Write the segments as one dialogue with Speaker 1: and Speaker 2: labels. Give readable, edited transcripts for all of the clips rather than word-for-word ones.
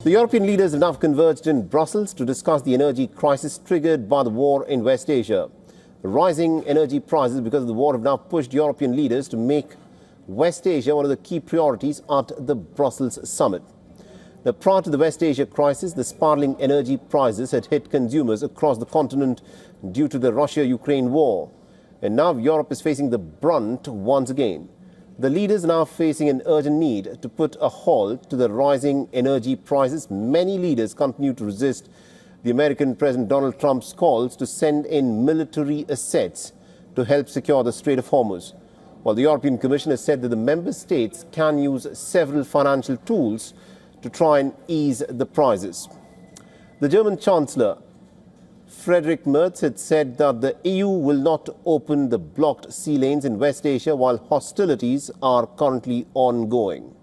Speaker 1: The European leaders have now converged in Brussels to discuss the energy crisis triggered by the war in West Asia. Rising energy prices because of the war have now pushed European leaders to make West Asia one of the key priorities at the Brussels summit. Now, prior to the West Asia crisis, the spiraling energy prices had hit consumers across the continent due to the Russia-Ukraine war. And now Europe is facing the brunt once again. The leaders are now facing an urgent need to put a halt to the rising energy prices. Many leaders continue to resist the American President Donald Trump's calls to send in military assets to help secure the Strait of Hormuz. While the European Commission has said that the member states can use several financial tools to try and ease the prices. The German Chancellor Friedrich Merz had said that the EU will not open the blocked sea lanes in West Asia while hostilities are currently ongoing.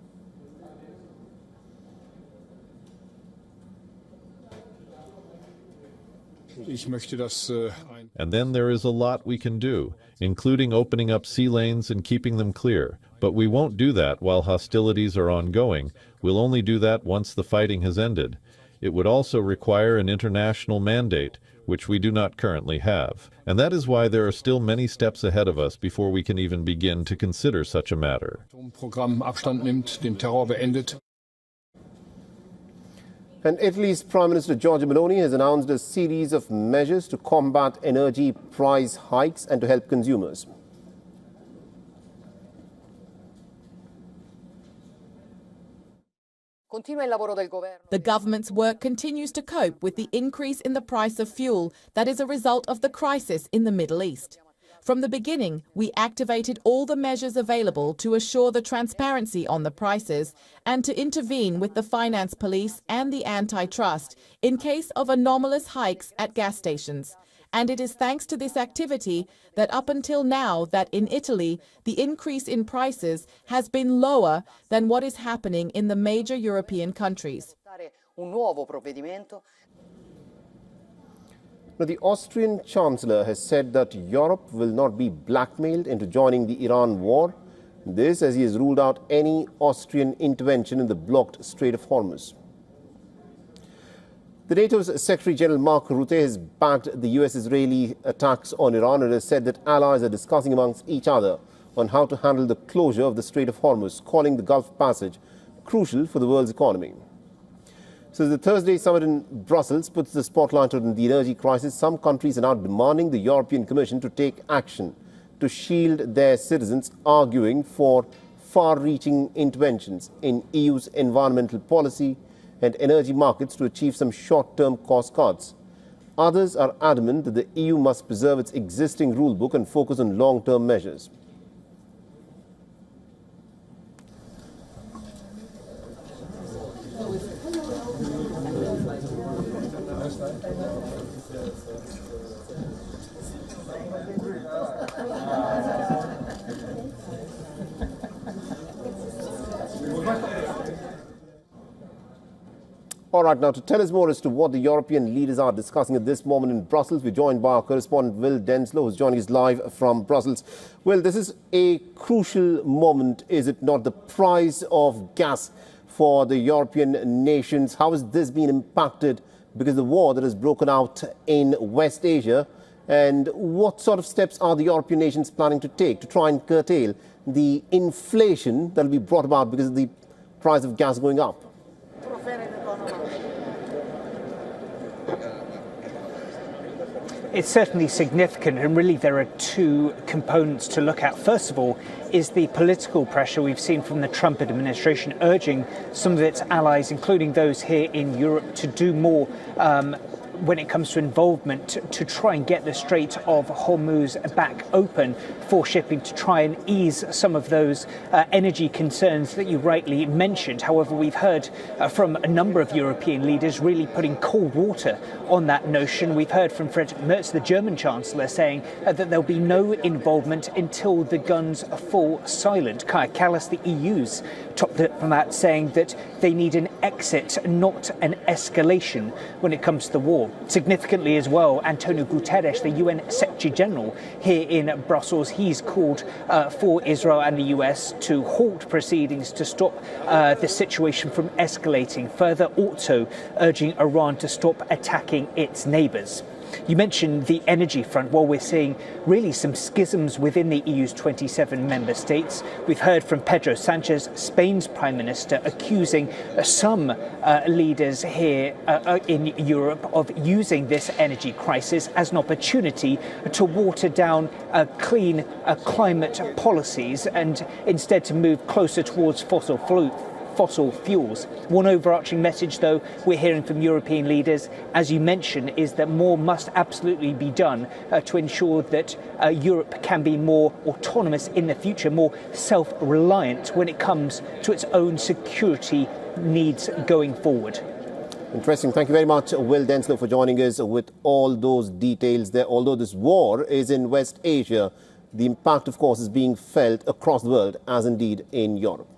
Speaker 2: And then there is a lot we can do, including opening up sea lanes and keeping them clear. But we won't do that while hostilities are ongoing. We'll only do that once the fighting has ended. It would also require an international mandate, which we do not currently have. And that is why there are still many steps ahead of us before we can even begin to consider such a matter.
Speaker 1: And Italy's Prime Minister Giorgia Meloni has announced a series of measures to combat energy price hikes and to help consumers.
Speaker 3: The government's work continues to cope with the increase in the price of fuel that is a result of the crisis in the Middle East. From the beginning, we activated all the measures available to assure the transparency on the prices and to intervene with the finance police and the antitrust in case of anomalous hikes at gas stations. And it is thanks to this activity that up until now that in Italy, the increase in prices has been lower than what is happening in the major European countries.
Speaker 1: Now, the Austrian Chancellor has said that Europe will not be blackmailed into joining the Iran war. This as he has ruled out any Austrian intervention in the blocked Strait of Hormuz. The NATO's Secretary General Mark Rutte has backed the US-Israeli attacks on Iran and has said that allies are discussing amongst each other on how to handle the closure of the Strait of Hormuz, calling the Gulf Passage crucial for the world's economy. So the Thursday summit in Brussels puts the spotlight on the energy crisis. Some countries are now demanding the European Commission to take action to shield their citizens, arguing for far-reaching interventions in EU's environmental policy and energy markets to achieve some short-term cost cuts. Others are adamant that the EU must preserve its existing rulebook and focus on long-term measures. All right, now to tell us more as to what the European leaders are discussing at this moment in Brussels, we're joined by our correspondent Will Denslow, who's joining us live from Brussels. Well, this is a crucial moment, is it not? The price of gas for the European nations. How has this been impacted because of the war that has broken out in West Asia? And what sort of steps are the European nations planning to take to try and curtail the inflation that will be brought about because of the price of gas going up?
Speaker 4: It's certainly significant, and really there are two components to look at. First of all is the political pressure we've seen from the Trump administration urging some of its allies, including those here in Europe, to do more when it comes to involvement to try and get the Strait of Hormuz back open for shipping, to try and ease some of those energy concerns that you rightly mentioned. However, we've heard from a number of European leaders really putting cold water on that notion. We've heard from Friedrich Merz, the German Chancellor, saying that there'll be no involvement until the guns fall silent. Kaja Kallas, the EU's top diplomat, saying that they need an exit, not an escalation when it comes to the war. war. Significantly as well, Antonio Guterres, the UN Secretary General here in Brussels, he's called for Israel and the US to halt proceedings to stop the situation from escalating further, also urging Iran to stop attacking its neighbours. You mentioned the energy front. Well, we're seeing really some schisms within the EU's 27 member states. We've heard from Pedro Sanchez, Spain's Prime Minister, accusing some leaders here in Europe of using this energy crisis as an opportunity to water down clean climate policies and instead to move closer towards fossil fuels. One overarching message, though, we're hearing from European leaders, as you mentioned, is that more must absolutely be done to ensure that Europe can be more autonomous in the future, more self-reliant when it comes to its own security needs going forward.
Speaker 1: Interesting. Thank you very much, Will Denslow, for joining us with all those details there. Although this war is in West Asia, the impact, of course, is being felt across the world, as indeed in Europe.